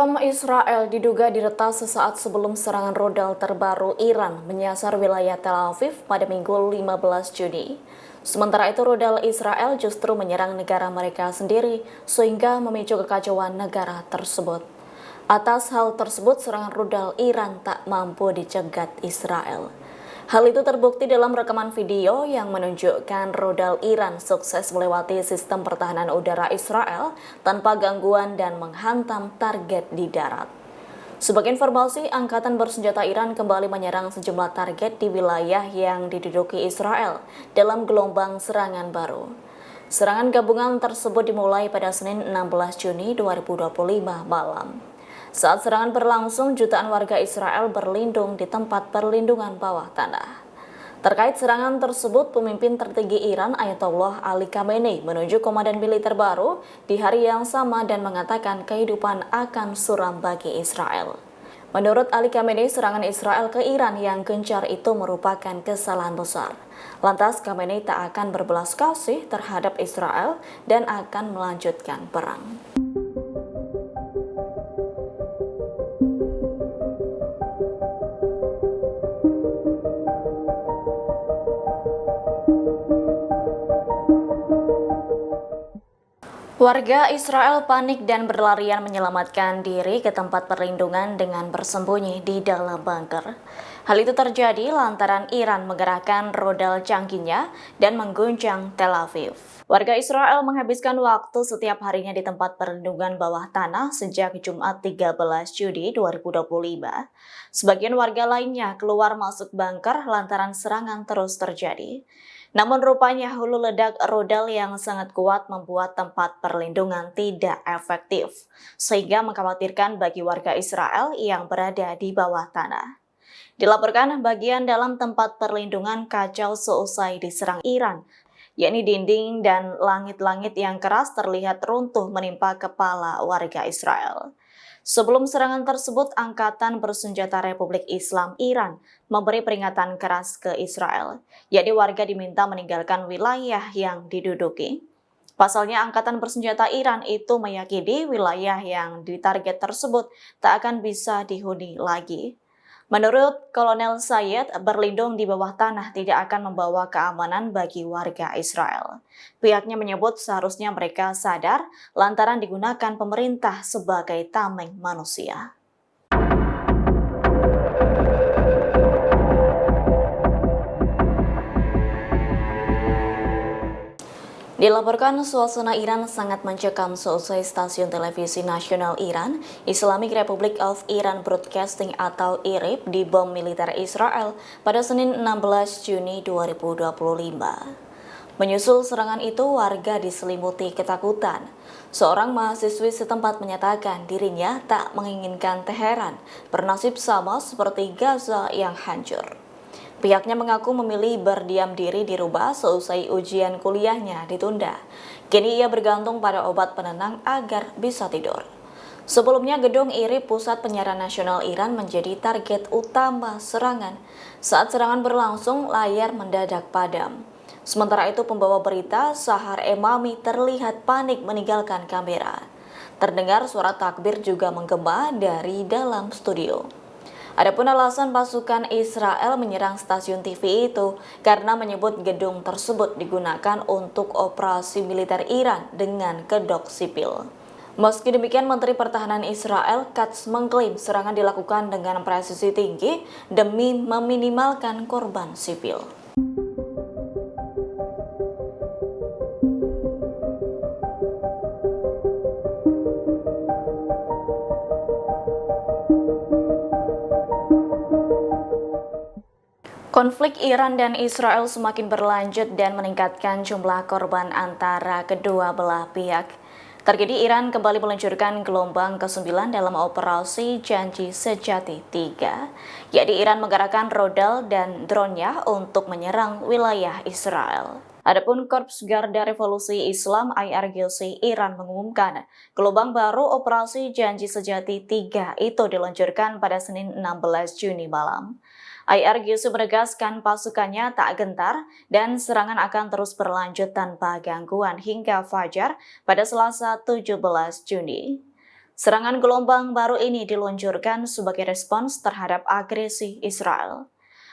Bom Israel diduga diretas sesaat sebelum serangan rudal terbaru Iran menyasar wilayah Tel Aviv pada Minggu 15 Juni. Sementara itu rudal Israel justru menyerang negara mereka sendiri sehingga memicu kekacauan negara tersebut. Atas hal tersebut serangan rudal Iran tak mampu dicegat Israel. Hal itu terbukti dalam rekaman video yang menunjukkan rudal Iran sukses melewati sistem pertahanan udara Israel tanpa gangguan dan menghantam target di darat. Sebagai informasi, Angkatan Bersenjata Iran kembali menyerang sejumlah target di wilayah yang diduduki Israel dalam gelombang serangan baru. Serangan gabungan tersebut dimulai pada Senin 16 Juni 2025 malam. Saat serangan berlangsung, jutaan warga Israel berlindung di tempat perlindungan bawah tanah. Terkait serangan tersebut, pemimpin tertinggi Iran Ayatollah Ali Khamenei menunjuk komandan militer baru di hari yang sama dan mengatakan kehidupan akan suram bagi Israel. Menurut Ali Khamenei, serangan Israel ke Iran yang gencar itu merupakan kesalahan besar. Lantas Khamenei tak akan berbelas kasih terhadap Israel dan akan melanjutkan perang. Warga Israel panik dan berlarian menyelamatkan diri ke tempat perlindungan dengan bersembunyi di dalam bunker. Hal itu terjadi lantaran Iran menggerakkan rudal canggihnya dan mengguncang Tel Aviv. Warga Israel menghabiskan waktu setiap harinya di tempat perlindungan bawah tanah sejak Jumat 13 Juni 2025. Sebagian warga lainnya keluar masuk bunker lantaran serangan terus terjadi. Namun rupanya hulu ledak rudal yang sangat kuat membuat tempat perlindungan tidak efektif, sehingga mengkhawatirkan bagi warga Israel yang berada di bawah tanah. Dilaporkan bagian dalam tempat perlindungan kacau seusai diserang Iran, yakni dinding dan langit-langit yang keras terlihat runtuh menimpa kepala warga Israel. Sebelum serangan tersebut, Angkatan Bersenjata Republik Islam Iran memberi peringatan keras ke Israel, yakni warga diminta meninggalkan wilayah yang diduduki. Pasalnya, Angkatan Bersenjata Iran itu meyakini wilayah yang ditarget tersebut tak akan bisa dihuni lagi. Menurut Kolonel Sayed, berlindung di bawah tanah tidak akan membawa keamanan bagi warga Israel. Pihaknya menyebut seharusnya mereka sadar lantaran digunakan pemerintah sebagai tameng manusia. Dilaporkan suasana Iran sangat mencekam seusai stasiun televisi nasional Iran, Islamic Republic of Iran Broadcasting atau IRIB dibom militer Israel pada Senin 16 Juni 2025. Menyusul serangan itu, warga diselimuti ketakutan. Seorang mahasiswi setempat menyatakan dirinya tak menginginkan Teheran bernasib sama seperti Gaza yang hancur. Pihaknya mengaku memilih berdiam diri di rumah seusai ujian kuliahnya ditunda. Kini ia bergantung pada obat penenang agar bisa tidur. Sebelumnya, gedung IRIB Pusat Penyiaran Nasional Iran menjadi target utama serangan. Saat serangan berlangsung, layar mendadak padam. Sementara itu, pembawa berita Sahar Emami terlihat panik meninggalkan kamera. Terdengar suara takbir juga menggema dari dalam studio. Adapun alasan pasukan Israel menyerang stasiun TV itu karena menyebut gedung tersebut digunakan untuk operasi militer Iran dengan kedok sipil. Meski demikian, Menteri Pertahanan Israel Katz mengklaim serangan dilakukan dengan presisi tinggi demi meminimalkan korban sipil. Konflik Iran dan Israel semakin berlanjut dan meningkatkan jumlah korban antara kedua belah pihak. Terkini Iran kembali meluncurkan gelombang ke-9 dalam operasi Janji Sejati 3, yakni Iran menggerakkan rudal dan drone-nya untuk menyerang wilayah Israel. Adapun Korps Garda Revolusi Islam IRGC Iran mengumumkan gelombang baru operasi Janji Sejati 3 itu diluncurkan pada Senin 16 Juni malam. IRGC menegaskan pasukannya tak gentar dan serangan akan terus berlanjut tanpa gangguan hingga fajar pada Selasa 17 Juni. Serangan gelombang baru ini diluncurkan sebagai respons terhadap agresi Israel.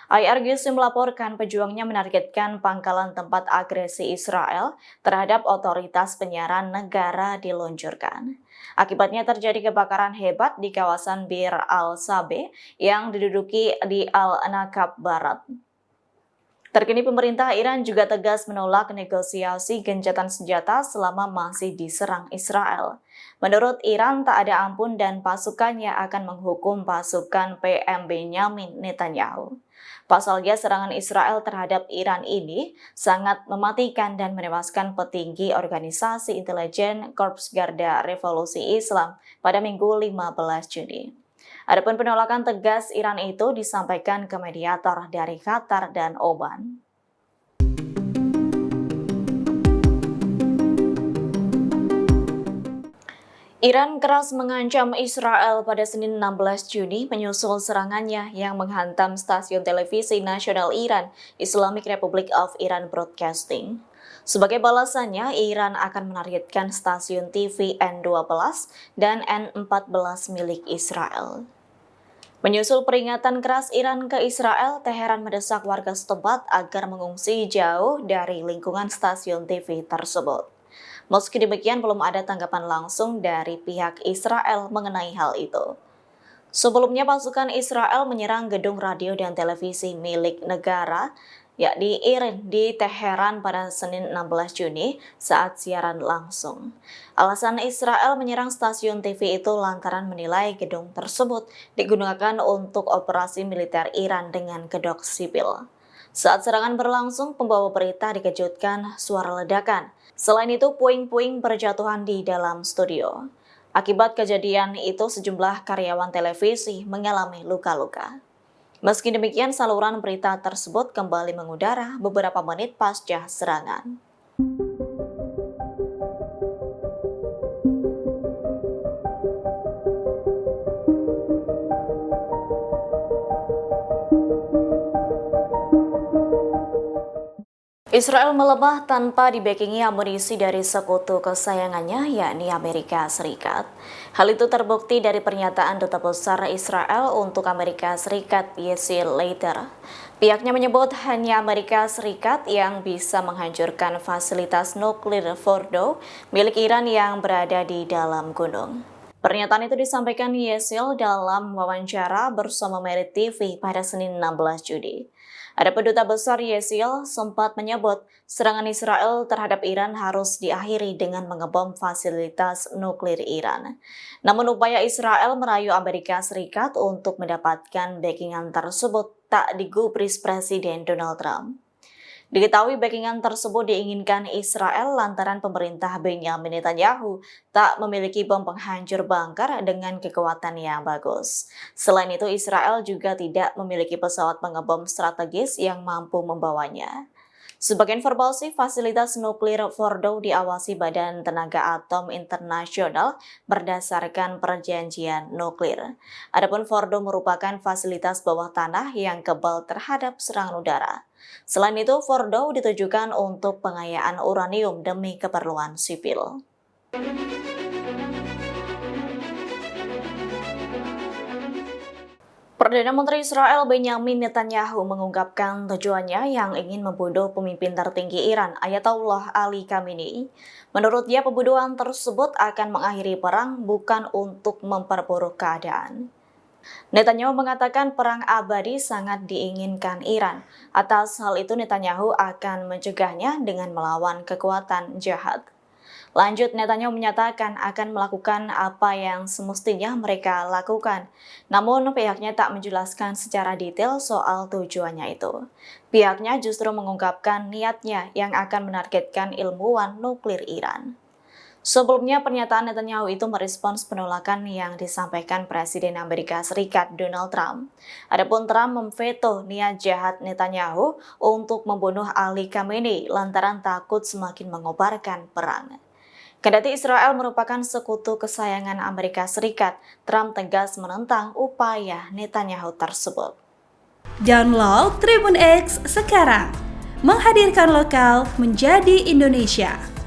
IRGC melaporkan pejuangnya menargetkan pangkalan tempat agresi Israel terhadap otoritas penyiaran negara diluncurkan. Akibatnya terjadi kebakaran hebat di kawasan Bir al-Sabe yang diduduki di Al-Nakab Barat. Terkini pemerintah Iran juga tegas menolak negosiasi gencatan senjata selama masih diserang Israel. Menurut Iran, tak ada ampun dan pasukannya akan menghukum pasukan PM Benjamin Netanyahu. Pasalnya serangan Israel terhadap Iran ini sangat mematikan dan menewaskan petinggi organisasi intelijen Korps Garda Revolusi Islam pada Minggu 15 Juni. Adapun penolakan tegas Iran itu disampaikan ke mediator dari Qatar dan Oman. Iran keras mengancam Israel pada Senin 16 Juni menyusul serangannya yang menghantam stasiun televisi nasional Iran, Islamic Republic of Iran Broadcasting. Sebagai balasannya, Iran akan menargetkan stasiun TV N12 dan N14 milik Israel. Menyusul peringatan keras Iran ke Israel, Teheran mendesak warga setempat agar mengungsi jauh dari lingkungan stasiun TV tersebut. Meski demikian, belum ada tanggapan langsung dari pihak Israel mengenai hal itu. Sebelumnya, pasukan Israel menyerang gedung radio dan televisi milik negara, yakni IRIN di Teheran pada Senin 16 Juni saat siaran langsung. Alasan Israel menyerang stasiun TV itu lantaran menilai gedung tersebut digunakan untuk operasi militer Iran dengan kedok sipil. Saat serangan berlangsung, pembawa berita dikejutkan suara ledakan. Selain itu, puing-puing berjatuhan di dalam studio. Akibat kejadian itu, sejumlah karyawan televisi mengalami luka-luka. Meski demikian, saluran berita tersebut kembali mengudara beberapa menit pasca serangan. Israel melemah tanpa dibackingi amunisi dari sekutu kesayangannya, yakni Amerika Serikat. Hal itu terbukti dari pernyataan Duta Besar Israel untuk Amerika Serikat, Yossi Leiter. Pihaknya menyebut hanya Amerika Serikat yang bisa menghancurkan fasilitas nuklir Fordo milik Iran yang berada di dalam gunung. Pernyataan itu disampaikan Yossi dalam wawancara bersama Merit TV pada Senin 16 Juni. Adapun Duta Besar Yossi sempat menyebut serangan Israel terhadap Iran harus diakhiri dengan mengebom fasilitas nuklir Iran. Namun upaya Israel merayu Amerika Serikat untuk mendapatkan backingan tersebut tak digubris Presiden Donald Trump. Diketahui backingan tersebut diinginkan Israel lantaran pemerintah Benjamin Netanyahu tak memiliki bom penghancur bunker dengan kekuatan yang bagus. Selain itu, Israel juga tidak memiliki pesawat pengebom strategis yang mampu membawanya. Sebagai informasi, fasilitas nuklir Fordo diawasi Badan Tenaga Atom Internasional berdasarkan perjanjian nuklir. Adapun Fordo merupakan fasilitas bawah tanah yang kebal terhadap serangan udara. Selain itu, Fordo ditujukan untuk pengayaan uranium demi keperluan sipil. Perdana Menteri Israel Benjamin Netanyahu mengungkapkan tujuannya yang ingin membunuh pemimpin tertinggi Iran, Ayatollah Ali Khamenei. Menurut dia, pembunuhan tersebut akan mengakhiri perang, bukan untuk memperburuk keadaan. Netanyahu mengatakan perang abadi sangat diinginkan Iran. Atas hal itu, Netanyahu akan mencegahnya dengan melawan kekuatan jahat. Lanjut, Netanyahu menyatakan akan melakukan apa yang semestinya mereka lakukan. Namun, pihaknya tak menjelaskan secara detail soal tujuannya itu. Pihaknya justru mengungkapkan niatnya yang akan menargetkan ilmuwan nuklir Iran. Sebelumnya, pernyataan Netanyahu itu merespons penolakan yang disampaikan Presiden Amerika Serikat Donald Trump. Adapun Trump memveto niat jahat Netanyahu untuk membunuh Ali Khamenei lantaran takut semakin mengobarkan perang. Kendati Israel merupakan sekutu kesayangan Amerika Serikat, Trump tegas menentang upaya Netanyahu tersebut. Download Tribun X sekarang, menghadirkan lokal menjadi Indonesia.